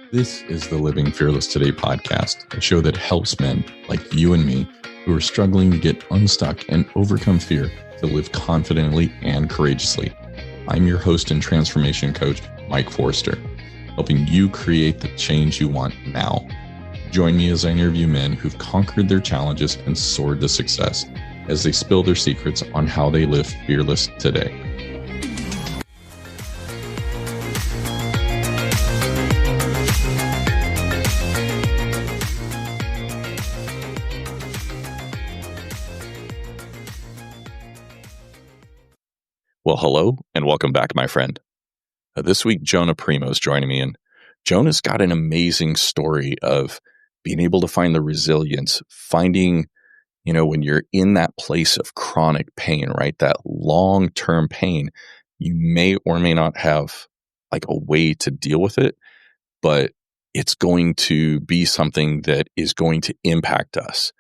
This is the Living Fearless Today podcast, a show that helps men like you and me who are struggling to get unstuck and overcome fear to live confidently and courageously. I'm your host and transformation coach, Mike Forster, helping you create the change you want now. Join me as I interview men who've conquered their challenges and soared to success as they spill their secrets on how they live fearless today. Well, hello and welcome back, my friend. This week, Jonah Primo is joining me, and Jonah's got an amazing story of being able to find the resilience, finding, when you're in that place of chronic pain, right? That long-term pain, you may or may not have like a way to deal with it, but it's going to be something that is going to impact us.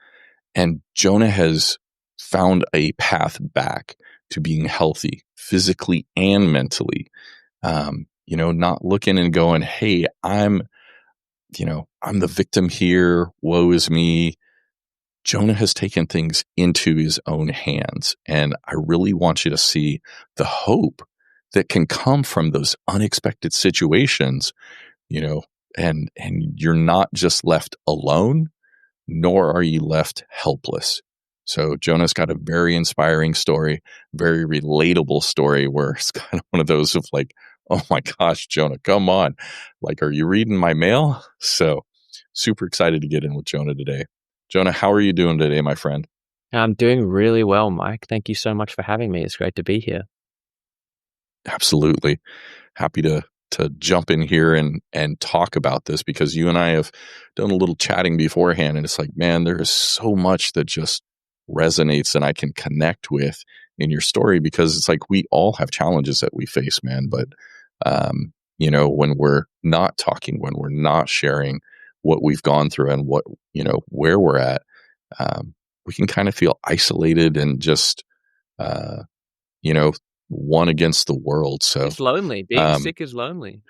And Jonah has found a path back to being healthy physically and mentally. Not looking and going, hey, I'm the victim here. Woe is me. Jonah has taken things into his own hands. And I really want you to see the hope that can come from those unexpected situations, and you're not just left alone, nor are you left helpless. So Jonah's got a very inspiring story, very relatable story where it's kind of one of those of like, oh my gosh, Jonah, come on. Like, are you reading my mail? So super excited to get in with Jonah today. Jonah, how are you doing today, my friend? I'm doing really well, Mike. Thank you so much for having me. It's great to be here. Absolutely. Happy to jump in here and talk about this because you and I have done a little chatting beforehand, and it's like, man, there is so much that just resonates and I can connect with in your story, because it's like we all have challenges that we face, man. But, when we're not talking, when we're not sharing what we've gone through and what, where we're at, we can kind of feel isolated and just, one against the world. So it's lonely. Being sick is lonely.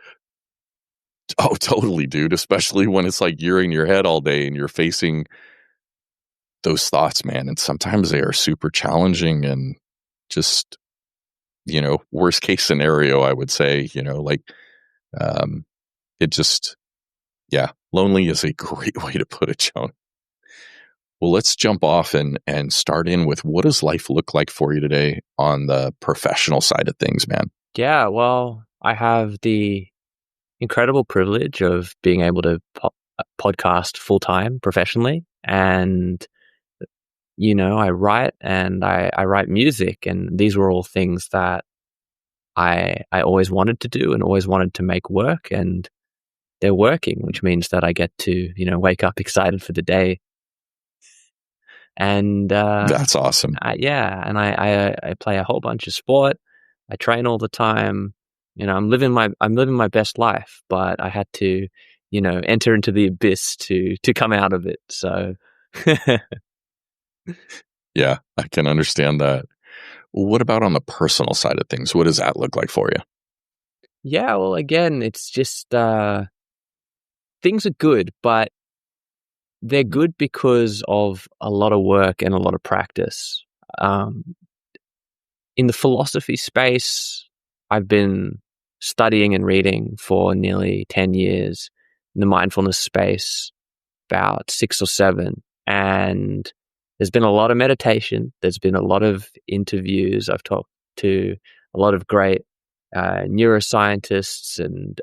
Oh, totally, dude. Especially when it's like you're in your head all day and you're facing those thoughts, man. And sometimes they are super challenging and just, worst case scenario, I would say, it just, lonely is a great way to put it, Joan. Well, let's jump off and start in with, what does life look like for you today on the professional side of things, man? Yeah, well, I have the incredible privilege of being able to podcast full-time professionally. And, I write and I write music. And these were all things that I always wanted to do and always wanted to make work. And they're working, which means that I get to, wake up excited for the day. And that's awesome. And I play a whole bunch of sport. I train all the time. I'm living my best life, but I had to, enter into the abyss to come out of it. So yeah, I can understand that. What about on the personal side of things? What does that look like for you? Yeah, well, again, it's just things are good, but they're good because of a lot of work and a lot of practice. In the philosophy space, I've been studying and reading for nearly 10 years. In the mindfulness space, about 6 or 7. And there's been a lot of meditation. There's been a lot of interviews. I've talked to a lot of great neuroscientists and,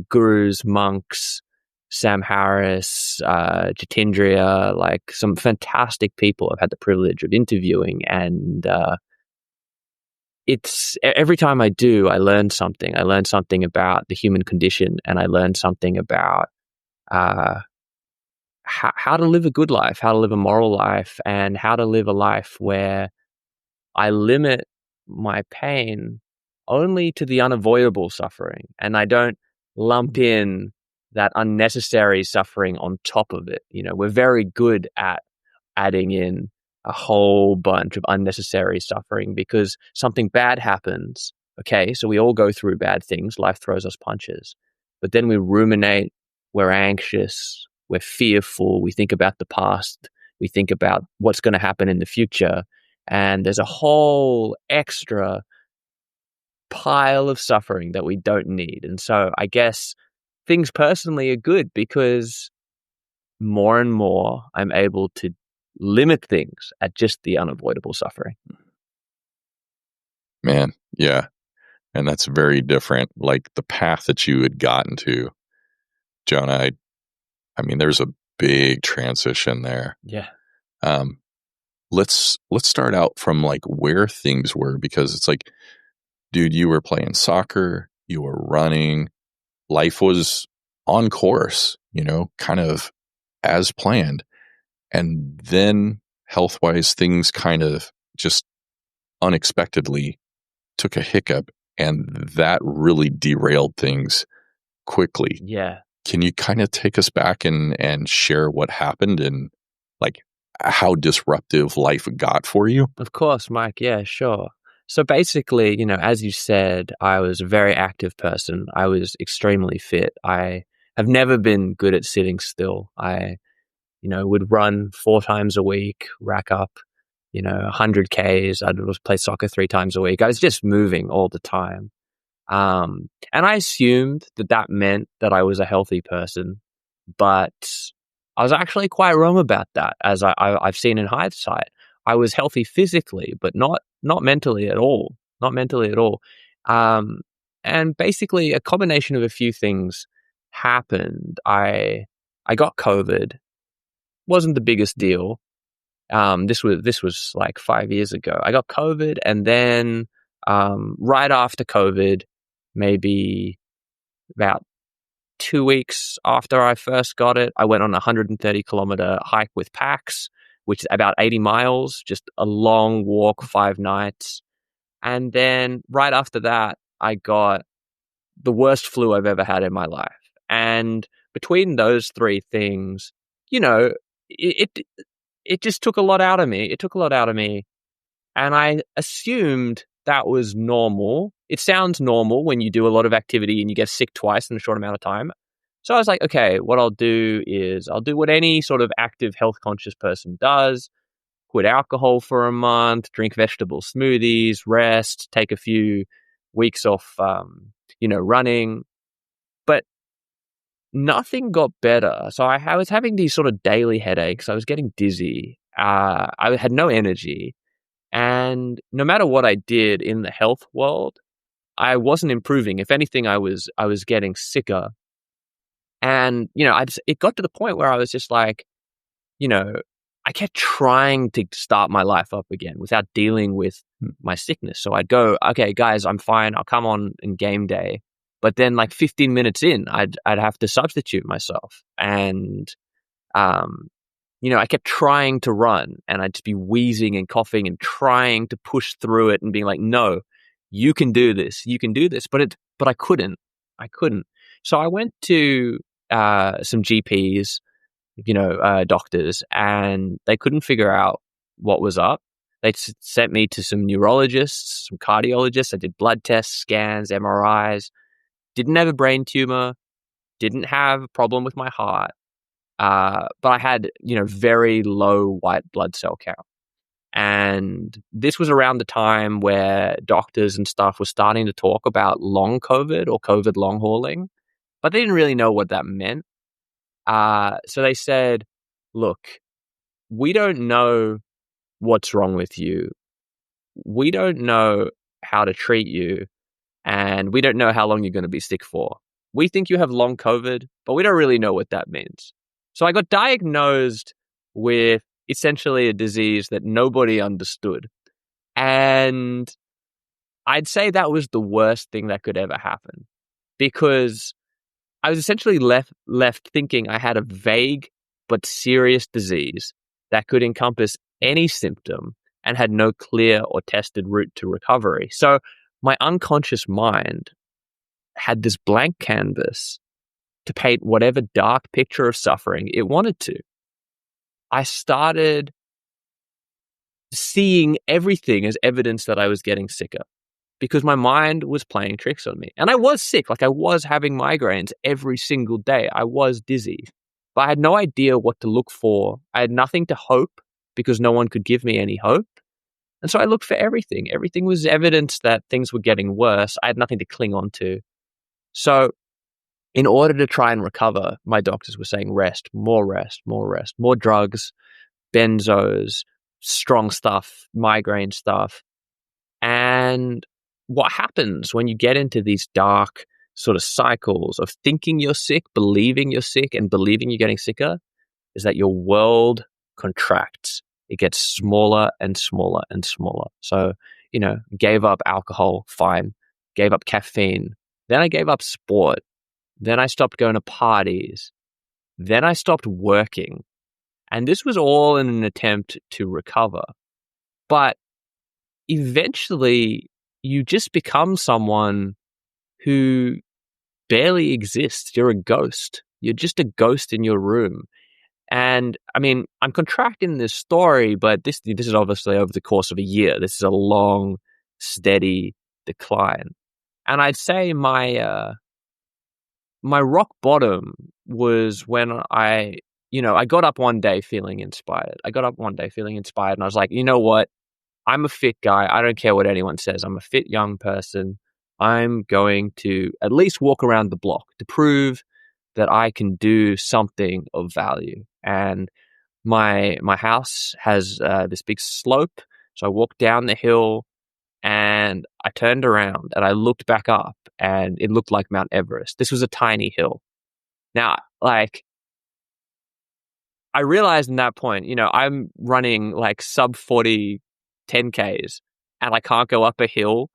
gurus, monks, Sam Harris, Jitindriya, like some fantastic people I've had the privilege of interviewing. And it's every time I do, I learn something. I learn something about the human condition, and I learn something about how to live a good life, how to live a moral life, and how to live a life where I limit my pain only to the unavoidable suffering, and I don't lump in that unnecessary suffering on top of it. We're very good at adding in a whole bunch of unnecessary suffering because something bad happens. Okay, so we all go through bad things. Life throws us punches. but then we ruminate, we're anxious, we're fearful, we think about the past, we think about what's going to happen in the future, and there's a whole extra pile of suffering that we don't need. And so I guess things personally are good because more and more I'm able to limit things at just the unavoidable suffering. Man, yeah. And that's very different. Like the path that you had gotten to, Jonah, I mean, there's a big transition there. Yeah. Let's start out from like where things were, because it's like, dude, you were playing soccer, you were running, life was on course, kind of as planned. And then health wise, things kind of just unexpectedly took a hiccup, and that really derailed things quickly. Yeah. Can you kind of take us back and share what happened and like how disruptive life got for you? Of course, Mike. Yeah, sure. So basically, as you said, I was a very active person. I was extremely fit. I have never been good at sitting still. I, would run 4 times a week, rack up, 100 Ks. I'd play soccer 3 times a week. I was just moving all the time. And I assumed that meant that I was a healthy person, but I was actually quite wrong about that. As I've seen in hindsight, I was healthy physically, but not mentally at all. Not mentally at all. And basically, a combination of a few things happened. I got COVID. Wasn't the biggest deal. This was like 5 years ago. I got COVID, and then right after COVID, maybe about 2 weeks after I first got it, I went on a 130-kilometer hike with PAX, which is about 80 miles, just a long walk, 5 nights. And then right after that, I got the worst flu I've ever had in my life. And between those 3 things, it it just took a lot out of me. It took a lot out of me. And I assumed that was normal. It sounds normal when you do a lot of activity and you get sick twice in a short amount of time. So I was like, okay, what I'll do is I'll do what any sort of active health conscious person does. Quit alcohol for a month, drink vegetable smoothies, rest, take a few weeks off, running. But nothing got better. So I was having these sort of daily headaches. I was getting dizzy. I had no energy. And no matter what I did in the health world, I wasn't improving. If anything, I was getting sicker. And, it got to the point where I was just like, I kept trying to start my life up again without dealing with my sickness. So I'd go, okay, guys, I'm fine. I'll come on in game day. But then like 15 minutes in, I'd have to substitute myself. And, I kept trying to run, and I'd just be wheezing and coughing and trying to push through it and being like, no, you can do this. You can do this. But I couldn't. So I went to some GPs, doctors, and they couldn't figure out what was up. They sent me to some neurologists, some cardiologists. I did blood tests, scans, MRIs. Didn't have a brain tumor. Didn't have a problem with my heart. But I had, very low white blood cell count. And this was around the time where doctors and stuff were starting to talk about long COVID or COVID long hauling, but they didn't really know what that meant. So they said, look, we don't know what's wrong with you. We don't know how to treat you. And we don't know how long you're going to be sick for. We think you have long COVID, but we don't really know what that means. So I got diagnosed with essentially a disease that nobody understood. And I'd say that was the worst thing that could ever happen, because I was essentially left thinking I had a vague but serious disease that could encompass any symptom and had no clear or tested route to recovery. So my unconscious mind had this blank canvas to paint whatever dark picture of suffering it wanted to. I started seeing everything as evidence that I was getting sicker. because my mind was playing tricks on me. And I was sick. Like I was having migraines every single day. I was dizzy, but I had no idea what to look for. I had nothing to hope because no one could give me any hope. And so I looked for everything. Everything was evidence that things were getting worse. I had nothing to cling on to. So in order to try and recover, my doctors were saying rest, more drugs, benzos, strong stuff, migraine stuff. And what happens when you get into these dark sort of cycles of thinking you're sick, believing you're sick, and believing you're getting sicker is that your world contracts. It gets smaller and smaller and smaller. So, gave up alcohol, fine. Gave up caffeine. Then I gave up sport. Then I stopped going to parties. Then I stopped working. And this was all in an attempt to recover. But eventually, you just become someone who barely exists. You're a ghost. You're just a ghost in your room. And I mean, I'm contracting this story, but this is obviously over the course of a year. This is a long, steady decline. And I'd say my rock bottom was when I got up one day feeling inspired. And I was like, you know what? I'm a fit guy. I don't care what anyone says. I'm a fit young person. I'm going to at least walk around the block to prove that I can do something of value. And my house has this big slope. So I walked down the hill and I turned around and I looked back up and it looked like Mount Everest. This was a tiny hill. Now, like, I realized in that point, I'm running like sub 40 10Ks and I can't go up a hill.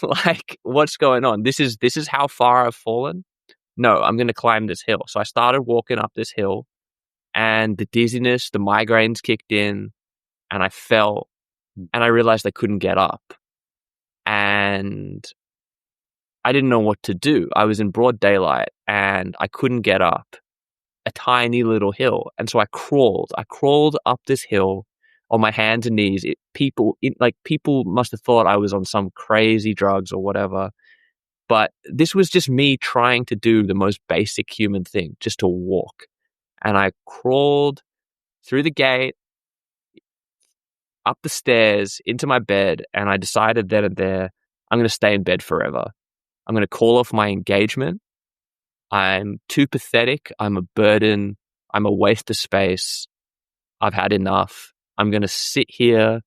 Like, what's going on? This is how far I've fallen. No, I'm going to climb this hill. So I started walking up this hill and the dizziness, the migraines kicked in and I fell and I realized I couldn't get up and I didn't know what to do. I was in broad daylight and I couldn't get up a tiny little hill. And so I crawled up this hill on my hands and knees. People must have thought I was on some crazy drugs or whatever. But this was just me trying to do the most basic human thing, just to walk. And I crawled through the gate, up the stairs, into my bed, and I decided then and there, I'm going to stay in bed forever. I'm going to call off my engagement. I'm too pathetic. I'm a burden. I'm a waste of space. I've had enough. I'm going to sit here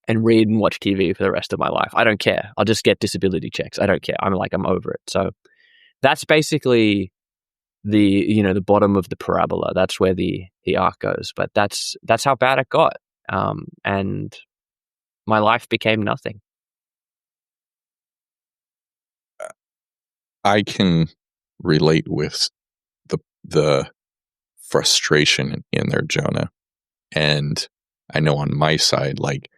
and read and watch TV for the rest of my life. I don't care. I'll just get disability checks. I don't care. I'm over it. So that's basically the bottom of the parabola. That's where the arc goes. But that's how bad it got. And my life became nothing. I can relate with the frustration in there, Jonah. And I know on my side, like,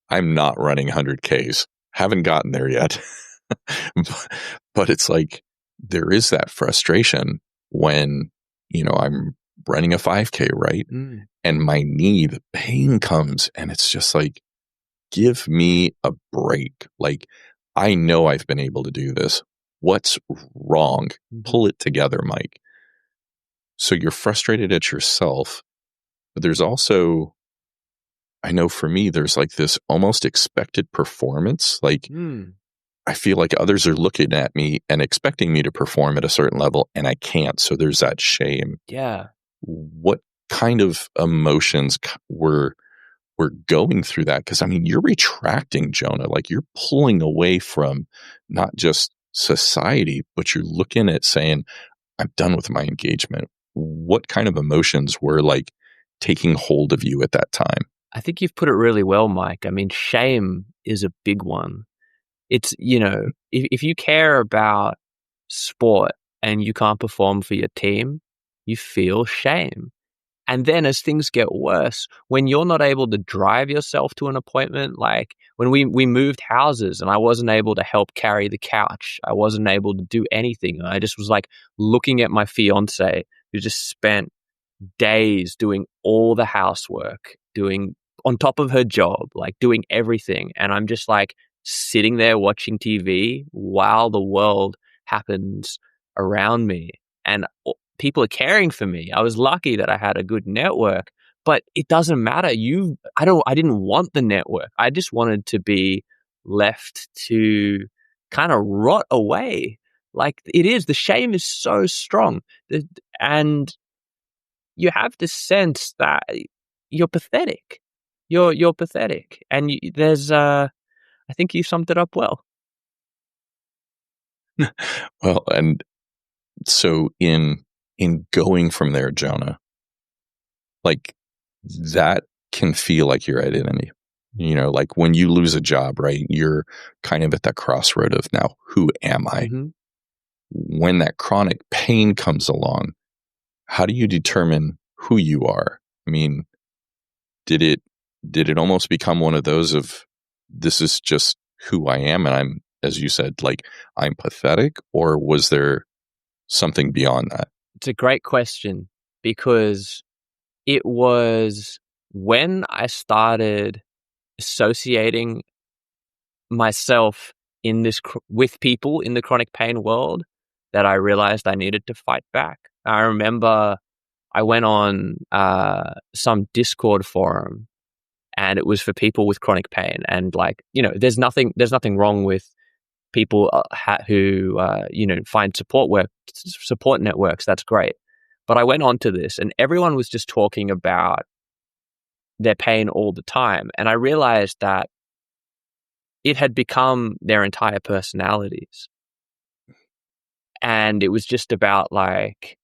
I'm not running 100Ks. Haven't gotten there yet. But it's like there is that frustration when, I'm running a 5K, right? And my knee, the pain comes and it's just like, give me a break. Like, I know I've been able to do this. What's wrong? Pull it together, Mike. So you're frustrated at yourself, but there's also, I know for me, there's like this almost expected performance. Like, I feel like others are looking at me and expecting me to perform at a certain level and I can't. So there's that shame. Yeah. What kind of emotions were going through that? Because I mean, you're retracting, Jonah. Like, you're pulling away from not just society, but you're looking at saying, I'm done with my engagement. What kind of emotions were like taking hold of you at that time? I think you've put it really well, Mike. I mean, shame is a big one. It's, if you care about sport and you can't perform for your team, you feel shame. And then as things get worse, when you're not able to drive yourself to an appointment, like when we moved houses and I wasn't able to help carry the couch, I wasn't able to do anything. I just was like looking at my fiance who just spent days doing all the housework, doing on top of her job, like doing everything. And I'm just like sitting there watching TV while the world happens around me, and people are caring for me. I was lucky that I had a good network, but it doesn't matter. I didn't want the network. I just wanted to be left to kind of rot away. Like it is, the shame is so strong, and you have this sense that you're pathetic. You're pathetic, and there's I think you summed it up well. Well, and so in going from there, Jonah, like that can feel like your identity. Like when you lose a job, right? You're kind of at that crossroad of now, who am I? Mm-hmm. When that chronic pain comes along, how do you determine who you are? I mean, did it almost become one of those of this is just who I am and I'm, as you said, like I'm pathetic, or was there something beyond that? It's a great question, because it was when I started associating myself in this with people in the chronic pain world that I realized I needed to fight back. I remember I went on some Discord forum, and it was for people with chronic pain. And like, there's nothing wrong with people who find support networks. That's great. But I went on to this, and everyone was just talking about their pain all the time, and I realized that it had become their entire personalities, and it was just about like,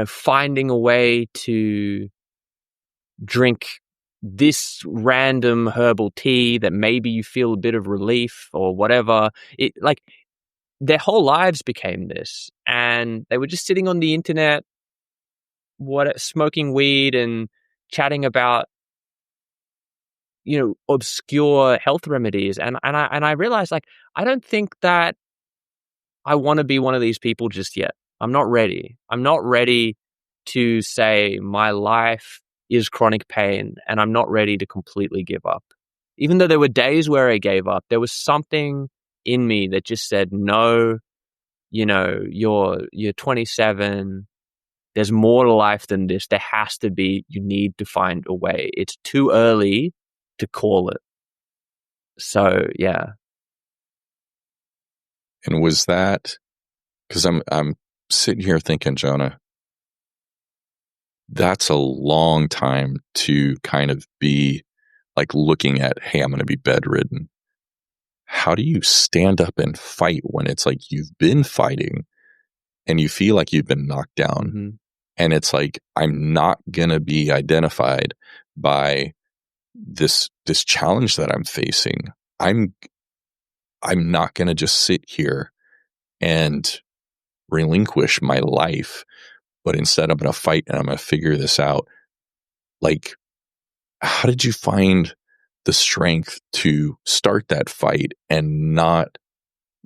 finding a way to drink this random herbal tea that maybe you feel a bit of relief or whatever. It like their whole lives became this, and they were just sitting on the internet, smoking weed and chatting about obscure health remedies, and I realized, like, I don't think that I want to be one of these people just yet. I'm not ready. I'm not ready to say my life is chronic pain, and I'm not ready to completely give up. Even though there were days where I gave up, there was something in me that just said, no, you're 27. There's more to life than this. There has to be. You need to find a way. It's too early to call it. So, yeah. And was that because I'm sitting here thinking, Jonah, that's a long time to kind of be like looking at, hey, I'm going to be bedridden. How do you stand up and fight when it's like you've been fighting and you feel like you've been knocked down? Mm-hmm. And it's like, I'm not going to be identified by this challenge that I'm facing. I'm not going to just sit here and relinquish my life, but instead I'm going to fight and I'm going to figure this out. Like, how did you find the strength to start that fight and not,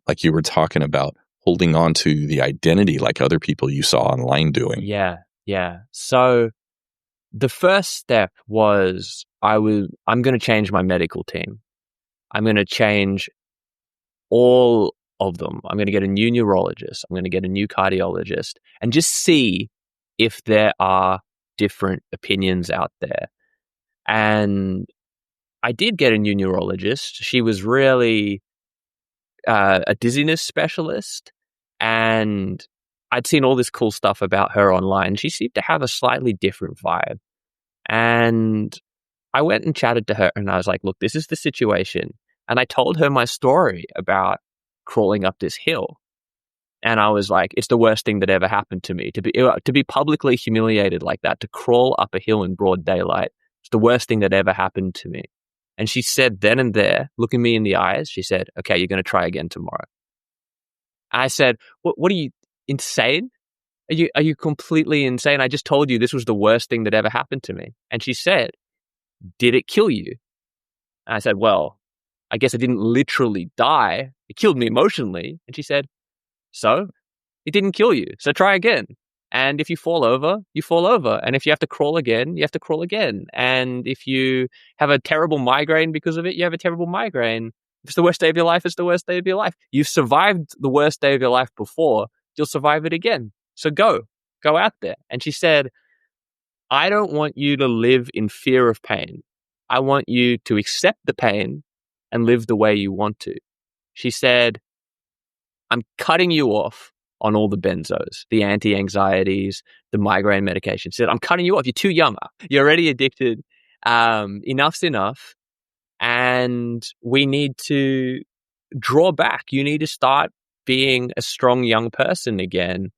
like you were talking about, holding on to the identity like other people you saw online doing? Yeah. So the first step was I'm going to change my medical team. I'm going to change all of them. I'm going to get a new neurologist. I'm going to get a new cardiologist, and just see if there are different opinions out there. And I did get a new neurologist. She was really a dizziness specialist, and I'd seen all this cool stuff about her online. She seemed to have a slightly different vibe. And I went and chatted to her, and I was like, look, this is the situation. And I told her my story about crawling up this hill. And I was like, it's the worst thing that ever happened to me. To be publicly humiliated like that, to crawl up a hill in broad daylight, it's the worst thing that ever happened to me. And she said then and there, looking me in the eyes, she said, okay, you're going to try again tomorrow. I said, what are you, insane? Are you completely insane? I just told you this was the worst thing that ever happened to me. And she said, did it kill you? And I said, well, I guess I didn't literally die. It killed me emotionally. And she said, so? It didn't kill you, so try again. And if you fall over, you fall over. And if you have to crawl again, you have to crawl again. And if you have a terrible migraine because of it, you have a terrible migraine. If it's the worst day of your life, it's the worst day of your life. You've survived the worst day of your life before. You'll survive it again. So go out there. And she said, I don't want you to live in fear of pain. I want you to accept the pain and live the way you want to. She said, I'm cutting you off on all the benzos, the anti-anxieties, the migraine medication. She said, I'm cutting you off. You're too young. You're already addicted. Enough's enough. And we need to draw back. You need to start being a strong young person again.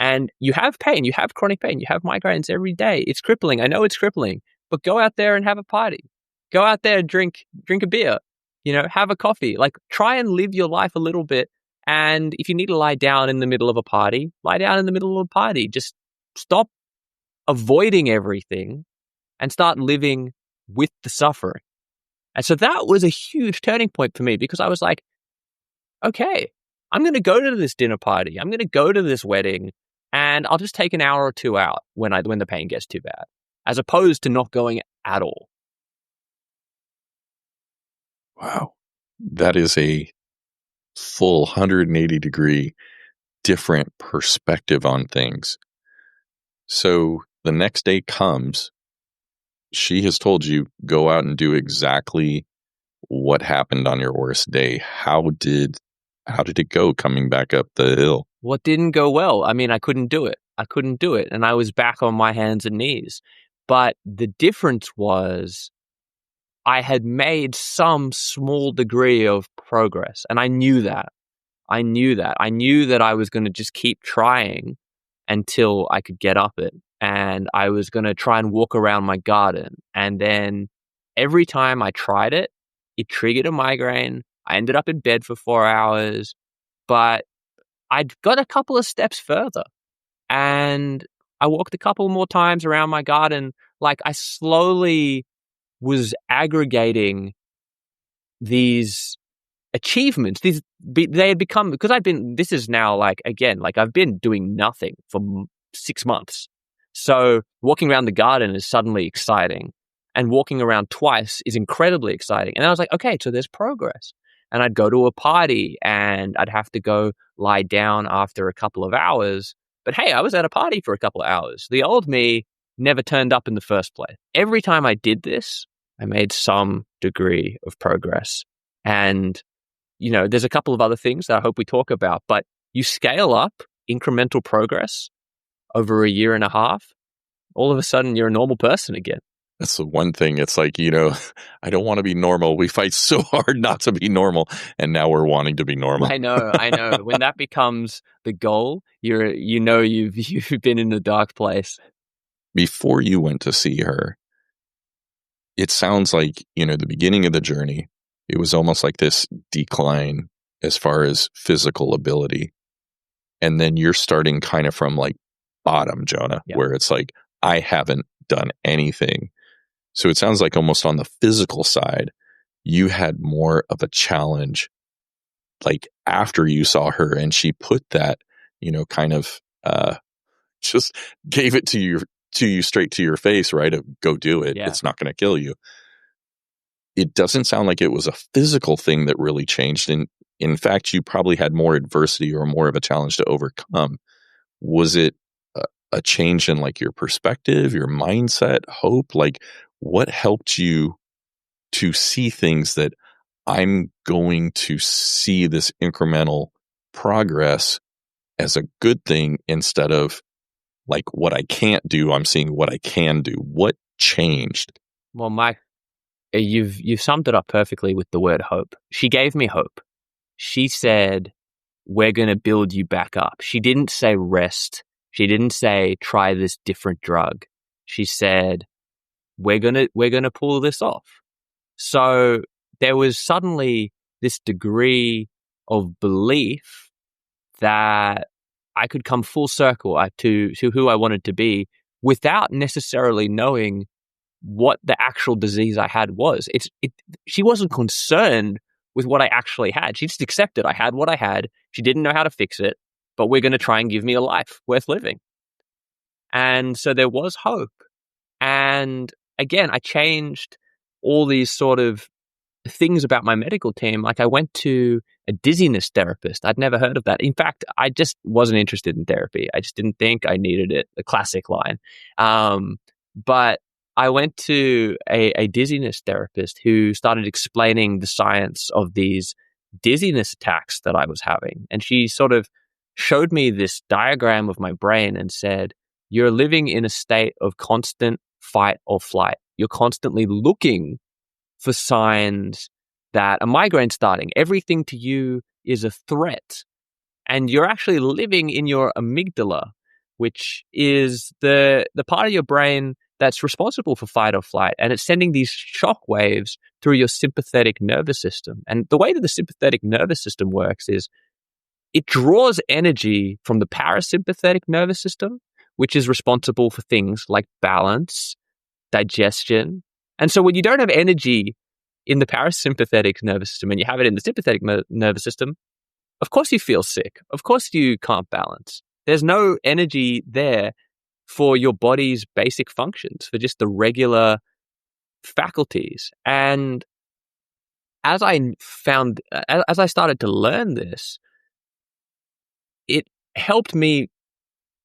And you have pain. You have chronic pain. You have migraines every day. It's crippling. I know it's crippling. But go out there and have a party. Go out there and drink a beer. Have a coffee. Like, try and live your life a little bit. And if you need to lie down in the middle of a party, lie down in the middle of a party. Just stop avoiding everything and start living with the suffering. And so that was a huge turning point for me, because I was like, okay, I'm going to go to this dinner party. I'm going to go to this wedding, and I'll just take an hour or two out when the pain gets too bad, as opposed to not going at all. Wow. That is a full 180-degree different perspective on things. So the next day comes, she has told you, go out and do exactly what happened on your worst day. How did it go coming back up the hill? What didn't go well? I mean, I couldn't do it. And I was back on my hands and knees. But the difference was I had made some small degree of progress. And I knew that. I knew that I was going to just keep trying until I could get up it. And I was going to try and walk around my garden. And then every time I tried it, it triggered a migraine. I ended up in bed for 4 hours, but I'd got a couple of steps further, and I walked a couple more times around my garden. Like, I slowly was aggregating these achievements. They had become, because this is now, like, again, like, I've been doing nothing for 6 months. So walking around the garden is suddenly exciting, and walking around twice is incredibly exciting. And I was like, okay, so there's progress. And I'd go to a party and I'd have to go lie down after a couple of hours. But hey, I was at a party for a couple of hours. The old me never turned up in the first place. Every time I did this, I made some degree of progress. And, there's a couple of other things that I hope we talk about, but you scale up incremental progress over a year and a half, all of a sudden you're a normal person again. That's the one thing. It's like, I don't want to be normal. We fight so hard not to be normal, and now we're wanting to be normal. I know. When that becomes the goal, you've been in a dark place. Before you went to see her, it sounds like, the beginning of the journey, it was almost like this decline as far as physical ability. And then you're starting kind of from like bottom, Jonah, where it's like, I haven't done anything. So it sounds like almost on the physical side, you had more of a challenge, like after you saw her and she put that, kind of just gave it to you straight to your face, right? Go do it. Yeah. It's not going to kill you. It doesn't sound like it was a physical thing that really changed. And in fact, you probably had more adversity or more of a challenge to overcome. Was it a change in like your perspective, your mindset, hope? Like, what helped you to see things that I'm going to see this incremental progress as a good thing instead of like what I can't do? I'm seeing what I can do. What changed? Well, Mike, you've summed it up perfectly with the word hope. She gave me hope. She said, we're going to build you back up. She didn't say rest. She didn't say try this different drug. She said, we're going to pull this off. So there was suddenly this degree of belief that I could come full circle to who I wanted to be without necessarily knowing what the actual disease I had was. She wasn't concerned with what I actually had. She just accepted I had what I had. She didn't know how to fix it, but we're going to try and give me a life worth living. And so there was hope. And again, I changed all these sort of things about my medical team. Like I went to a dizziness therapist. I'd never heard of that. In fact, I just wasn't interested in therapy. I just didn't think I needed it. The classic line. But I went to a dizziness therapist who started explaining the science of these dizziness attacks that I was having. And she sort of showed me this diagram of my brain and said, you're living in a state of constant fight or flight. You're constantly looking for signs that a migraine's starting. Everything to you is a threat. And you're actually living in your amygdala, which is the part of your brain that's responsible for fight or flight. And it's sending these shock waves through your sympathetic nervous system. And the way that the sympathetic nervous system works is it draws energy from the parasympathetic nervous system, which is responsible for things like balance, digestion. And so when you don't have energy in the parasympathetic nervous system and you have it in the sympathetic nervous system, of course you feel sick. Of course you can't balance. There's no energy there for your body's basic functions, for just the regular faculties. And as I started to learn this, it helped me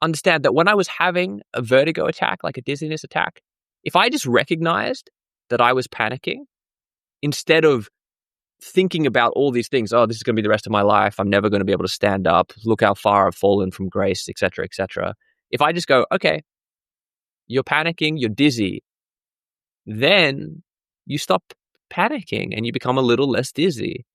understand that when I was having a vertigo attack, like a dizziness attack, if I just recognized that I was panicking, instead of thinking about all these things, oh, this is going to be the rest of my life, I'm never going to be able to stand up, look how far I've fallen from grace, etc., etc. If I just go, okay, you're panicking, you're dizzy, then you stop panicking and you become a little less dizzy.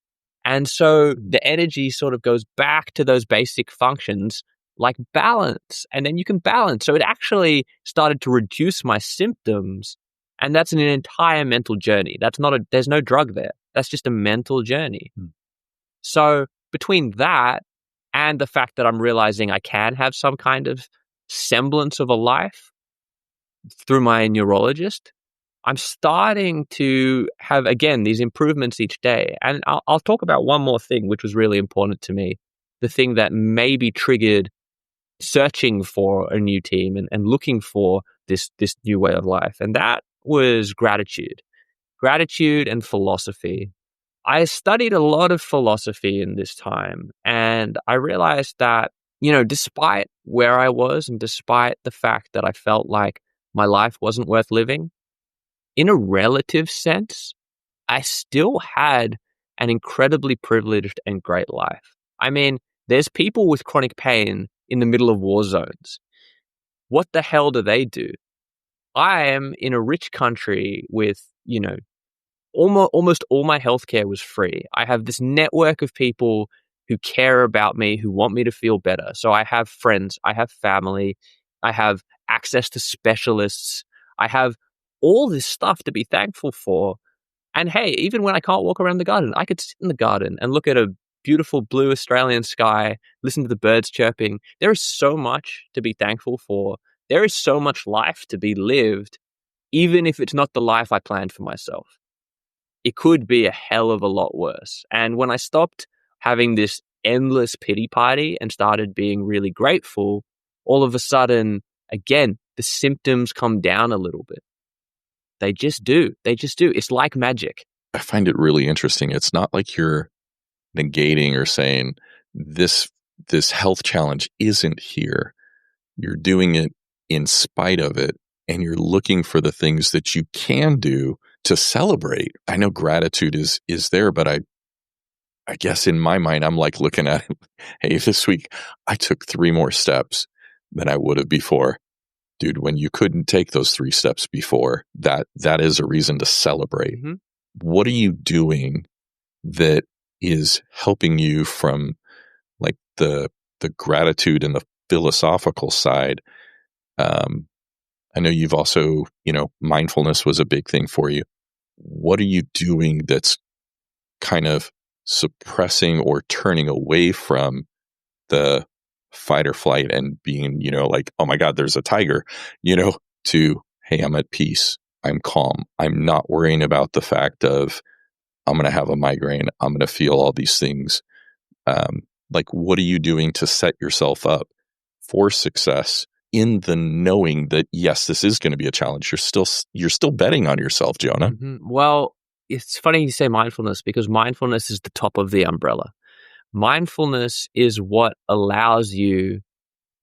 And so the energy sort of goes back to those basic functions like balance, and then you can balance. So it actually started to reduce my symptoms, and that's an entire mental journey. There's no drug there. That's just a mental journey. So between that and the fact that I'm realizing I can have some kind of semblance of a life through my neurologist, I'm starting to have, again, these improvements each day. And I'll talk about one more thing, which was really important to me, the thing that maybe triggered searching for a new team and looking for this new way of life. And that was gratitude and philosophy. I studied a lot of philosophy in this time, and I realized that, despite where I was and despite the fact that I felt like my life wasn't worth living, in a relative sense, I still had an incredibly privileged and great life. I mean, there's people with chronic pain in the middle of war zones. What the hell do they do? I am in a rich country with, almost all my healthcare was free. I have this network of people who care about me, who want me to feel better. So I have friends, I have family, I have access to specialists, I have all this stuff to be thankful for. And hey, even when I can't walk around the garden, I could sit in the garden and look at a beautiful blue Australian sky, listen to the birds chirping. There is so much to be thankful for. There is so much life to be lived, even if it's not the life I planned for myself. It could be a hell of a lot worse. And when I stopped having this endless pity party and started being really grateful, all of a sudden, again, the symptoms come down a little bit. They just do. It's like magic. I find it really interesting. It's not like you're negating or saying this health challenge isn't here. You're doing it in spite of it, and you're looking for the things that you can do to celebrate. I know gratitude is there, but I guess in my mind, I'm like looking at it, hey, this week I took 3 more steps than I would have before. Dude, when you couldn't take those 3 steps before, that is a reason to celebrate. Mm-hmm. What are you doing that is helping you from like the gratitude and the philosophical side? I know you've also, mindfulness was a big thing for you. What are you doing that's kind of suppressing or turning away from the fight or flight and being, like, oh my God, there's a tiger, to, hey, I'm at peace. I'm calm. I'm not worrying about the fact of I'm going to have a migraine. I'm going to feel all these things. Like, what are you doing to set yourself up for success in the knowing that, yes, this is going to be a challenge, you're still betting on yourself, Jonah. Well, it's funny you say mindfulness, because mindfulness is the top of the umbrella. Mindfulness is what allows you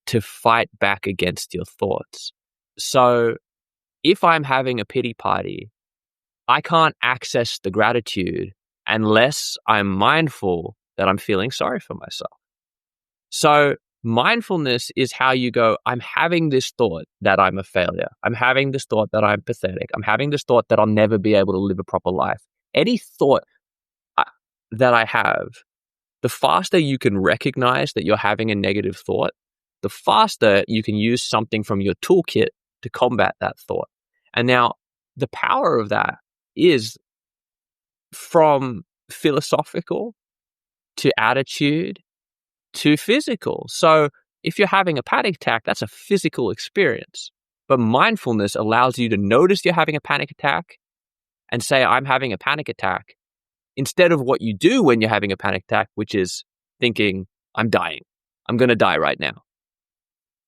to fight back against your thoughts. So if I'm having a pity party, I can't access the gratitude unless I'm mindful that I'm feeling sorry for myself. So mindfulness is how you go, I'm having this thought that I'm a failure. I'm having this thought that I'm pathetic. I'm having this thought that I'll never be able to live a proper life. Any thought that I have, the faster you can recognize that you're having a negative thought, the faster you can use something from your toolkit to combat that thought. And now the power of that is from philosophical to attitude to physical. So if you're having a panic attack, that's a physical experience. But mindfulness allows you to notice you're having a panic attack and say, I'm having a panic attack, instead of what you do when you're having a panic attack, which is thinking, I'm dying. I'm going to die right now.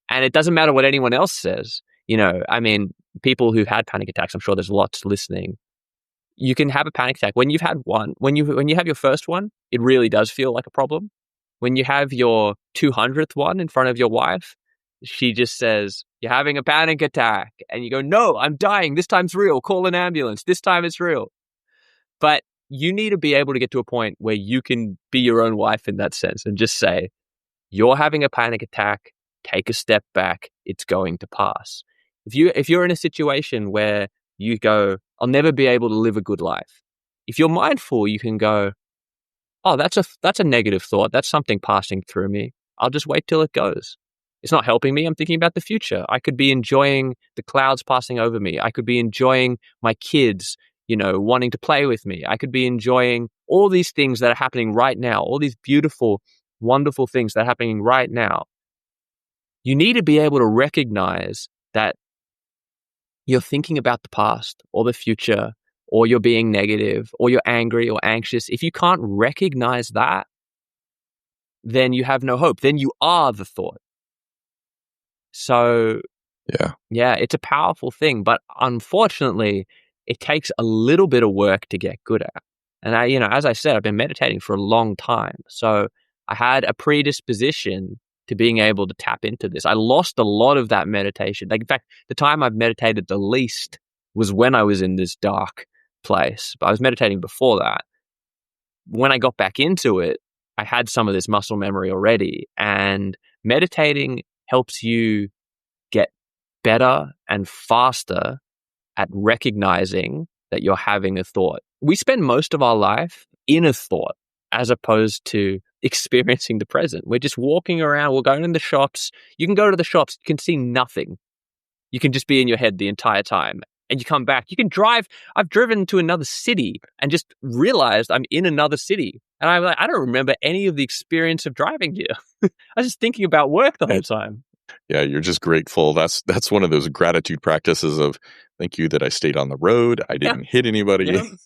And it doesn't matter what anyone else says. I mean, people who've had panic attacks, I'm sure there's lots listening. You can have a panic attack. When you've had one, when you have your first one, it really does feel like a problem. When you have your 200th one in front of your wife, she just says, you're having a panic attack. And you go, no, I'm dying. This time's real. Call an ambulance. This time it's real. But you need to be able to get to a point where you can be your own wife in that sense and just say, you're having a panic attack. Take a step back. It's going to pass. If you're in a situation where you go, I'll never be able to live a good life. If you're mindful, you can go, oh, that's a negative thought. That's something passing through me. I'll just wait till it goes. It's not helping me. I'm thinking about the future. I could be enjoying the clouds passing over me. I could be enjoying my kids, wanting to play with me. I could be enjoying all these things that are happening right now, all these beautiful, wonderful things that are happening right now. You need to be able to recognize that you're thinking about the past or the future, or you're being negative, or you're angry or anxious. If you can't recognize that, then you have no hope. Then you are the thought. So, yeah, it's a powerful thing. But unfortunately, it takes a little bit of work to get good at. And as I said, I've been meditating for a long time. So I had a predisposition to being able to tap into this. I lost a lot of that meditation. Like, in fact, the time I've meditated the least was when I was in this dark place. But I was meditating before that. When I got back into it, I had some of this muscle memory already. And meditating helps you get better and faster at recognizing that you're having a thought. We spend most of our life in a thought as opposed to experiencing the present. We're just walking around. We're going in the shops. You can go to the shops. You can see nothing. You can just be in your head the entire time. And you come back. You can drive. I've driven to another city and just realized I'm in another city. And I'm like, I don't remember any of the experience of driving here. I was just thinking about work the whole time. Yeah, you're just grateful. That's one of those gratitude practices of, thank you that I stayed on the road. I didn't hit anybody.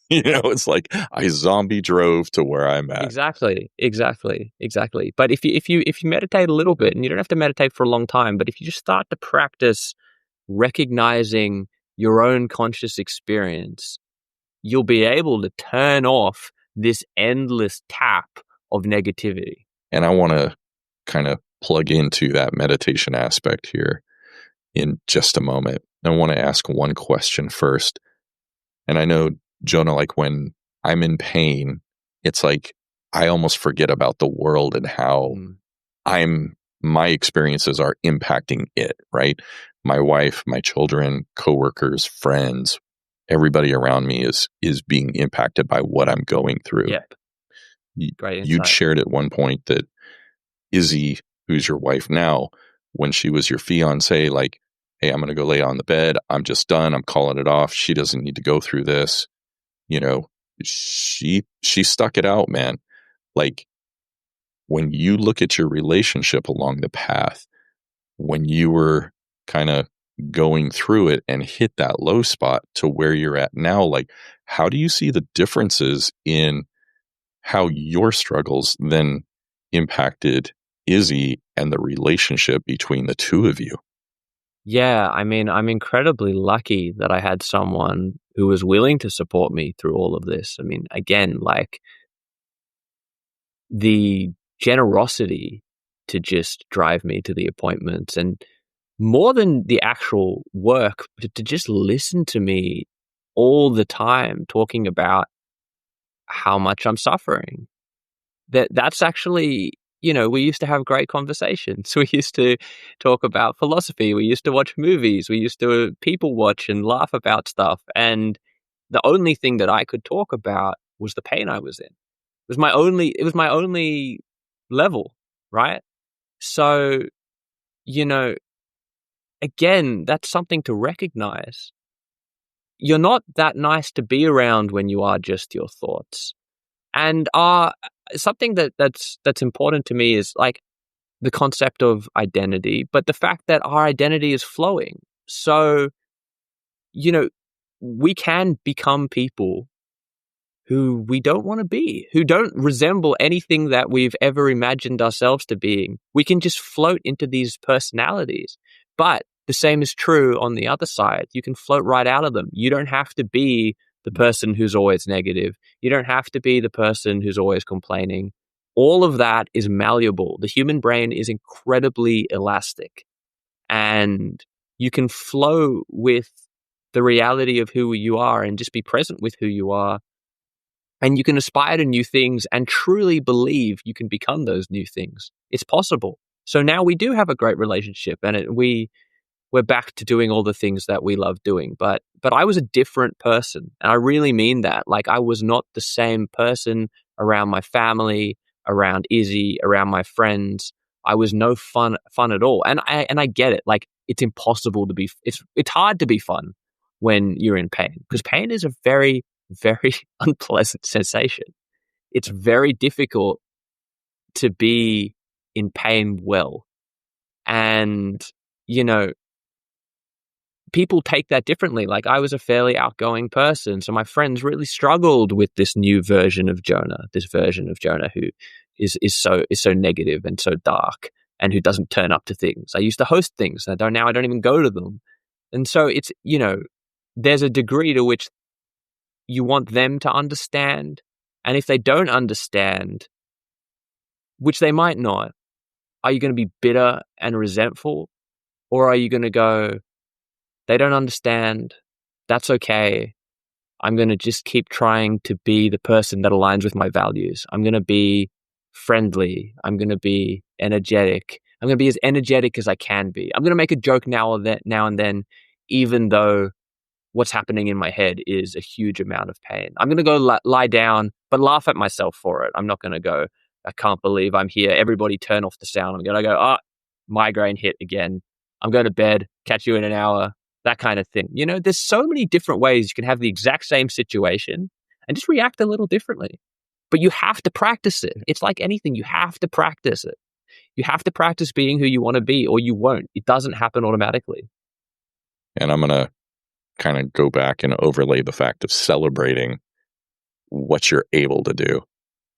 Yeah. It's like I zombie drove to where I'm at. Exactly. But if you meditate a little bit, and you don't have to meditate for a long time, but if you just start to practice recognizing your own conscious experience, you'll be able to turn off this endless tap of negativity. And I want to kind of plug into that meditation aspect here in just a moment. I want to ask one question first. And I know, Jonah, like when I'm in pain, it's like I almost forget about the world and how my experiences are impacting it, right? My wife, my children, coworkers, friends, everybody around me is being impacted by what I'm going through. Yeah. Great insight. You'd shared at one point that Izzy, who's your wife now, when she was your fiance, like, hey, I'm going to go lay on the bed. I'm just done. I'm calling it off. She doesn't need to go through this. She stuck it out, man. Like, when you look at your relationship along the path, when you were kind of going through it and hit that low spot to where you're at now, like, how do you see the differences in how your struggles then impacted Izzy and the relationship between the two of you? Yeah, I mean, I'm incredibly lucky that I had someone who was willing to support me through all of this. I mean, again, like the generosity to just drive me to the appointments and more than the actual work, to just listen to me all the time talking about how much I'm suffering. That's actually, we used to have great conversations. We used to talk about philosophy. We used to watch movies. We used to people watch and laugh about stuff. And the only thing that I could talk about was the pain I was in. It was my only level, right? So, you know, again, that's something to recognize. You're not that nice to be around when you are just your thoughts. And something that's important to me is like the concept of identity, but the fact that our identity is flowing. So, you know, we can become people who we don't want to be, who don't resemble anything that we've ever imagined ourselves to being. We can just float into these personalities. But the same is true on the other side. You can float right out of them. You don't have to be the person who's always negative. You don't have to be the person who's always complaining. All of that is malleable. The human brain is incredibly elastic, and you can flow with the reality of who you are and just be present with who you are, and you can aspire to new things and truly believe you can become those new things. It's possible. So now we do have a great relationship, and we're back to doing all the things that we love doing. But I was a different person, and I really mean that. Like, I was not the same person around my family, around Izzy, around my friends. I was no fun at all. And I get it. Like, it's impossible to be. It's hard to be fun when you're in pain, because pain is a very, very unpleasant sensation. It's very difficult to be in pain well. And, you know, people take that differently. Like, I was a fairly outgoing person, so my friends really struggled with this new version of Jonah, who is so negative and so dark and who doesn't turn up to things. I used to host things. I don't even go to them. And so it's, there's a degree to which you want them to understand. And if they don't understand, which they might not, are you going to be bitter and resentful? Or are you going to go, they don't understand, that's okay. I'm going to just keep trying to be the person that aligns with my values. I'm going to be friendly. I'm going to be energetic. I'm going to be as energetic as I can be. I'm going to make a joke now and then, even though what's happening in my head is a huge amount of pain. I'm going to go lie down, but laugh at myself for it. I'm not going to go, I can't believe I'm here. Everybody turn off the sound. I'm going to go, migraine hit again. I'm going to bed. Catch you in an hour. That kind of thing. There's so many different ways you can have the exact same situation and just react a little differently. But you have to practice it. It's like anything. You have to practice it. You have to practice being who you want to be, or you won't. It doesn't happen automatically. And I'm going to kind of go back and overlay the fact of celebrating what you're able to do,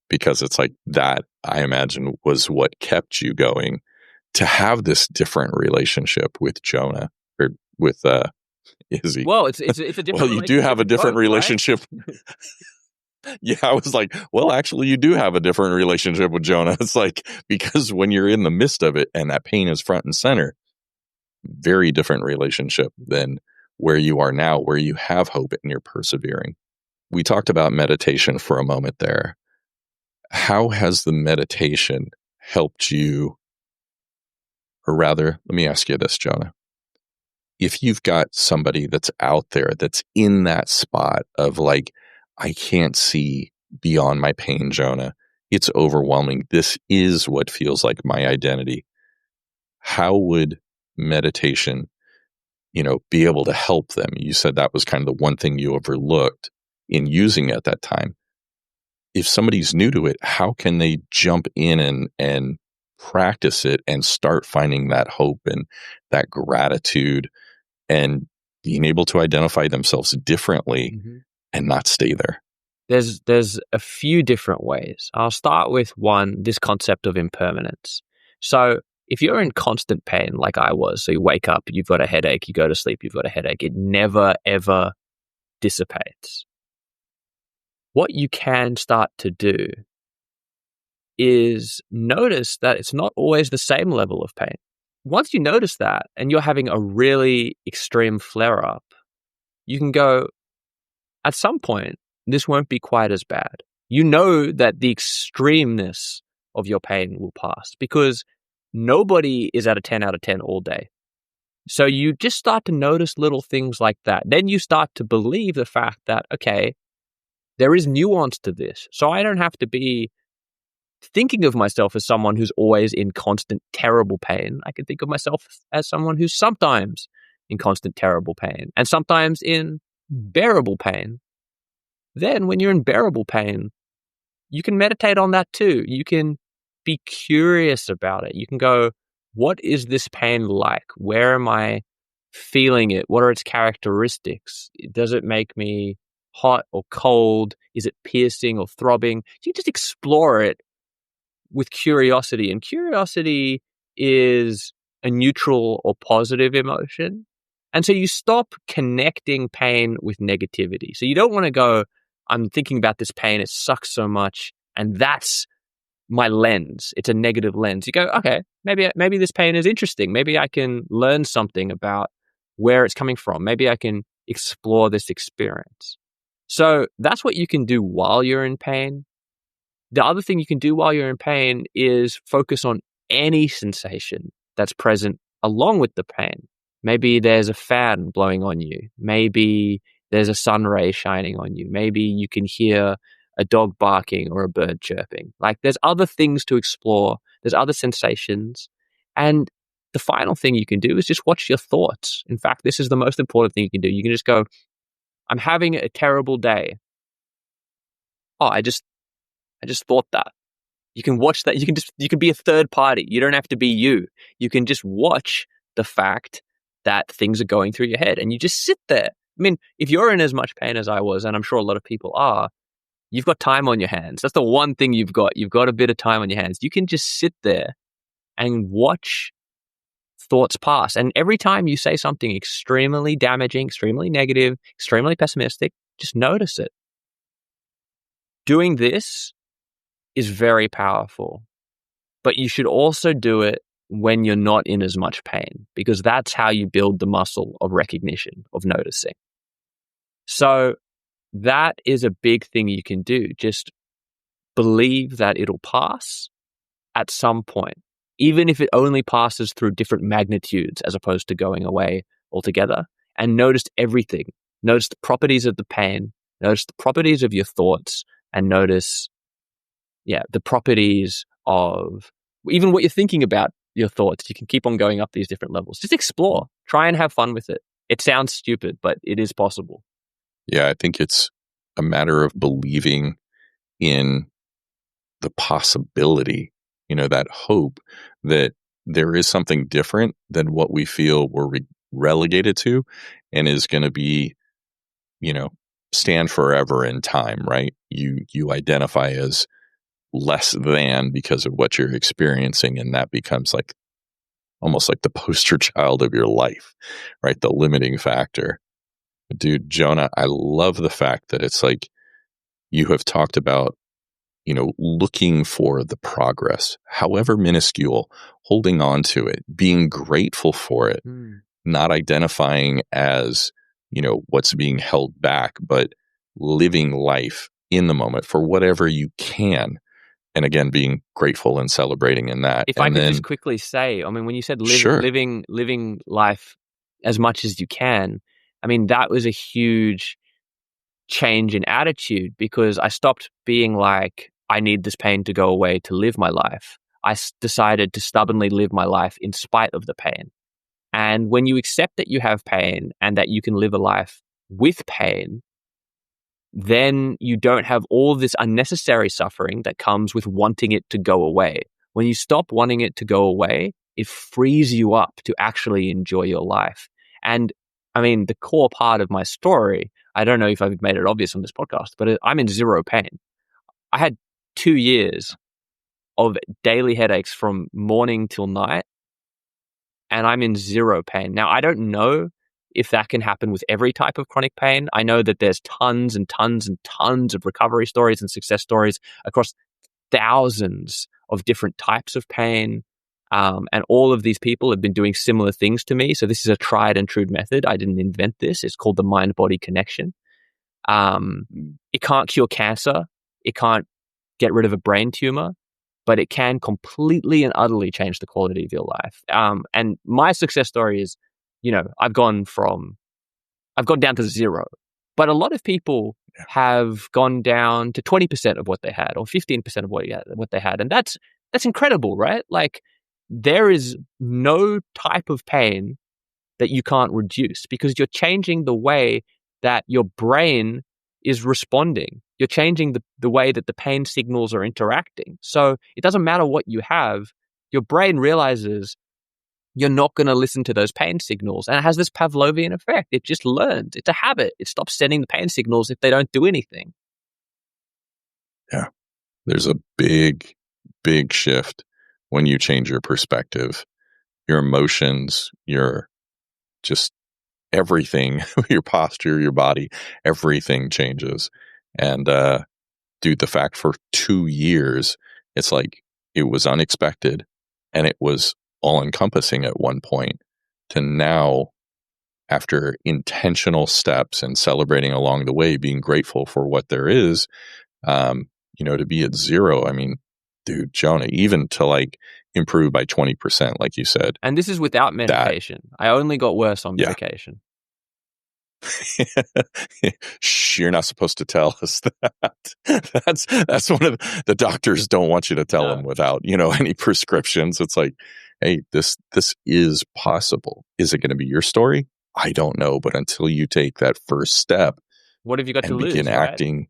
because it's like that, I imagine, was what kept you going to have this different relationship with Jonah, or with Izzy. Well, it's a different. Well, you do have a different relationship. Right? Yeah, I was like, well, actually, you do have a different relationship with Jonah. It's like, because when you're in the midst of it and that pain is front and center, very different relationship than where you are now, where you have hope and you're persevering. We talked about meditation for a moment there. How has the meditation helped you? Or rather, let me ask you this, Jonah. If you've got somebody that's out there that's in that spot of like, I can't see beyond my pain, Jonah, it's overwhelming. This is what feels like my identity. How would meditation, be able to help them? You said that was kind of the one thing you overlooked in using it at that time. If somebody's new to it, how can they jump in and practice it and start finding that hope and that gratitude and being able to identify themselves differently and not stay there? There's a few different ways. I'll start with one, this concept of impermanence. So if you're in constant pain like I was, so you wake up, you've got a headache, you go to sleep, you've got a headache, it never, ever dissipates. What you can start to do is notice that it's not always the same level of pain. Once you notice that and you're having a really extreme flare-up, you can go, at some point, this won't be quite as bad. You know that the extremeness of your pain will pass because nobody is at a 10 out of 10 all day. So you just start to notice little things like that. Then you start to believe the fact that, okay, there is nuance to this. So I don't have to be thinking of myself as someone who's always in constant, terrible pain. I can think of myself as someone who's sometimes in constant, terrible pain and sometimes in bearable pain. Then when you're in bearable pain, you can meditate on that too. You can be curious about it. You can go, what is this pain like? Where am I feeling it? What are its characteristics? Does it make me hot or cold? Is it piercing or throbbing? You just explore it with curiosity. And curiosity is a neutral or positive emotion. And so you stop connecting pain with negativity. So you don't want to go, I'm thinking about this pain, it sucks so much, and that's my lens. It's a negative lens. You go, okay, maybe this pain is interesting. Maybe I can learn something about where it's coming from. Maybe I can explore this experience. So that's what you can do while you're in pain. The other thing you can do while you're in pain is focus on any sensation that's present along with the pain. Maybe there's a fan blowing on you. Maybe there's a sun ray shining on you. Maybe you can hear a dog barking or a bird chirping. Like, there's other things to explore. There's other sensations. And the final thing you can do is just watch your thoughts. In fact, this is the most important thing you can do. You can just go, I'm having a terrible day. Oh, I just thought that. You can watch that. You can be a third party. You don't have to be you. You can just watch the fact that things are going through your head and you just sit there. I mean, if you're in as much pain as I was, and I'm sure a lot of people are, you've got time on your hands. That's the one thing you've got. You've got a bit of time on your hands. You can just sit there and watch thoughts pass. And every time you say something extremely damaging, extremely negative, extremely pessimistic, just notice it. Doing this is very powerful, but you should also do it when you're not in as much pain, because that's how you build the muscle of recognition, of noticing. So that is a big thing you can do. Just believe that it'll pass at some point, even if it only passes through different magnitudes as opposed to going away altogether. And notice everything. Notice the properties of the pain, notice the properties of your thoughts, and notice the properties of even what you're thinking about your thoughts. You can keep on going up these different levels. Just explore. Try and have fun with it. It sounds stupid, but it is possible. Yeah, I think it's a matter of believing in the possibility, that hope that there is something different than what we feel we're relegated to and is going to be, stand forever in time, right? You identify as less than because of what you're experiencing, and that becomes like almost like the poster child of your life, right? The limiting factor. Dude, Jonah, I love the fact that it's like you have talked about, looking for the progress, however minuscule, holding on to it, being grateful for it, not identifying as, what's being held back, but living life in the moment for whatever you can. And again, being grateful and celebrating in that. If I could just quickly say, I mean, when you said Sure. living life as much as you can, I mean, that was a huge change in attitude, because I stopped being like, I need this pain to go away to live my life. I decided to stubbornly live my life in spite of the pain. And when you accept that you have pain and that you can live a life with pain, then you don't have all this unnecessary suffering that comes with wanting it to go away. When you stop wanting it to go away, it frees you up to actually enjoy your life. And I mean, the core part of my story, I don't know if I've made it obvious on this podcast, but I'm in zero pain. I had 2 years of daily headaches from morning till night and I'm in zero pain. Now, I don't know if that can happen with every type of chronic pain. I know that there's tons and tons and tons of recovery stories and success stories across thousands of different types of pain. And all of these people have been doing similar things to me. So this is a tried and true method. I didn't invent this. It's called the mind-body connection. It can't cure cancer. It can't get rid of a brain tumor, but it can completely and utterly change the quality of your life. And my success story is, I've gone down to zero, but a lot of people have gone down to 20% of what they had or 15% of what they had. And that's incredible, right? Like, there is no type of pain that you can't reduce because you're changing the way that your brain is responding. You're changing the way that the pain signals are interacting. So it doesn't matter what you have, your brain realizes you're not going to listen to those pain signals. And it has this Pavlovian effect. It just learns. It's a habit. It stops sending the pain signals if they don't do anything. Yeah. There's a big, big shift when you change your perspective, your emotions, your just everything, your posture, your body, everything changes. And dude, the fact for 2 years, it's like it was unexpected and it was all encompassing at one point to now, after intentional steps and celebrating along the way, being grateful for what there is, to be at zero. I mean, dude, Jonah, even to like improve by 20%, like you said. And this is without medication. I only got worse on medication. Shh, you're not supposed to tell us that. That's one of the doctors don't want you to tell them without, any prescriptions. It's like, hey, this is possible. Is it going to be your story? I don't know. But until you take that first step, what have you got to lose? Begin acting.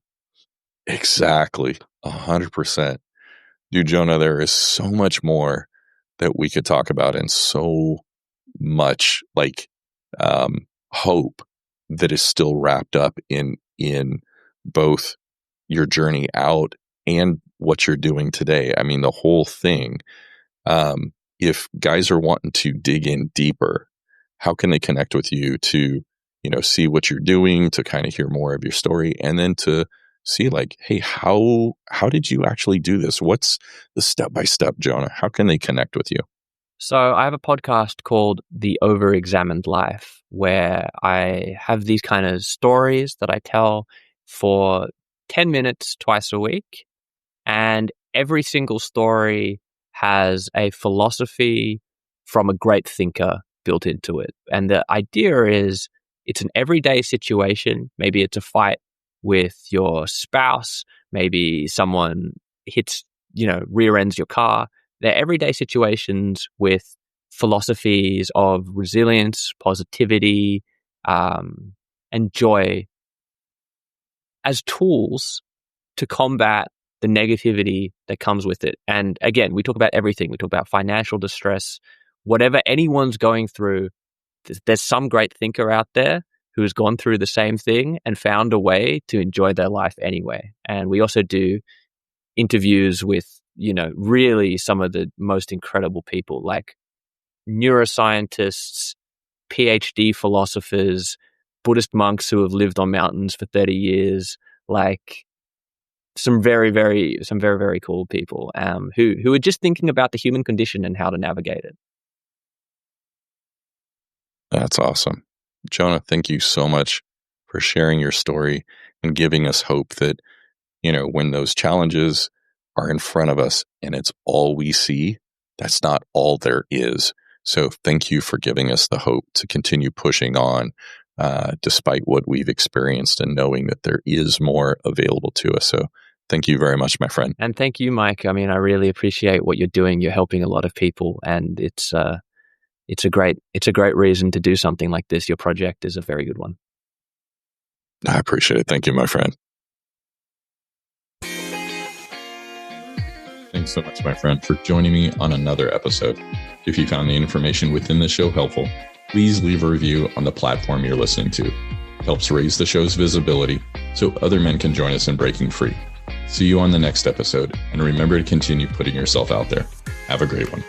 Exactly. 100%. Dude, Jonah, there is so much more that we could talk about and so much like hope that is still wrapped up in both your journey out and what you're doing today. I mean, the whole thing. If guys are wanting to dig in deeper, how can they connect with you to, see what you're doing, to kind of hear more of your story, and then to see like, hey, how did you actually do this? What's the step-by-step, Jonah? How can they connect with you? So I have a podcast called The Overexamined Life, where I have these kind of stories that I tell for 10 minutes twice a week. And every single story has a philosophy from a great thinker built into it. And the idea is it's an everyday situation. Maybe it's a fight with your spouse. Maybe someone hits, rear ends your car. They're everyday situations with philosophies of resilience, positivity, and joy as tools to combat the negativity that comes with it. And again, we talk about everything. We talk about financial distress, whatever anyone's going through. There's some great thinker out there who has gone through the same thing and found a way to enjoy their life anyway. And we also do interviews with, really some of the most incredible people, like neuroscientists, PhD philosophers, Buddhist monks who have lived on mountains for 30 years, like some very, very cool people who are just thinking about the human condition and how to navigate it. That's awesome. Jonah, thank you so much for sharing your story and giving us hope that, when those challenges are in front of us and it's all we see, that's not all there is. So thank you for giving us the hope to continue pushing on despite what we've experienced and knowing that there is more available to us. So thank you very much, my friend. And thank you, Mike. I mean, I really appreciate what you're doing. You're helping a lot of people, and it's a great reason to do something like this. Your project is a very good one. I appreciate it. Thank you, my friend. Thanks so much, my friend, for joining me on another episode. If you found the information within the show helpful, please leave a review on the platform you're listening to. It helps raise the show's visibility so other men can join us in breaking free. See you on the next episode, and remember to continue putting yourself out there. Have a great one.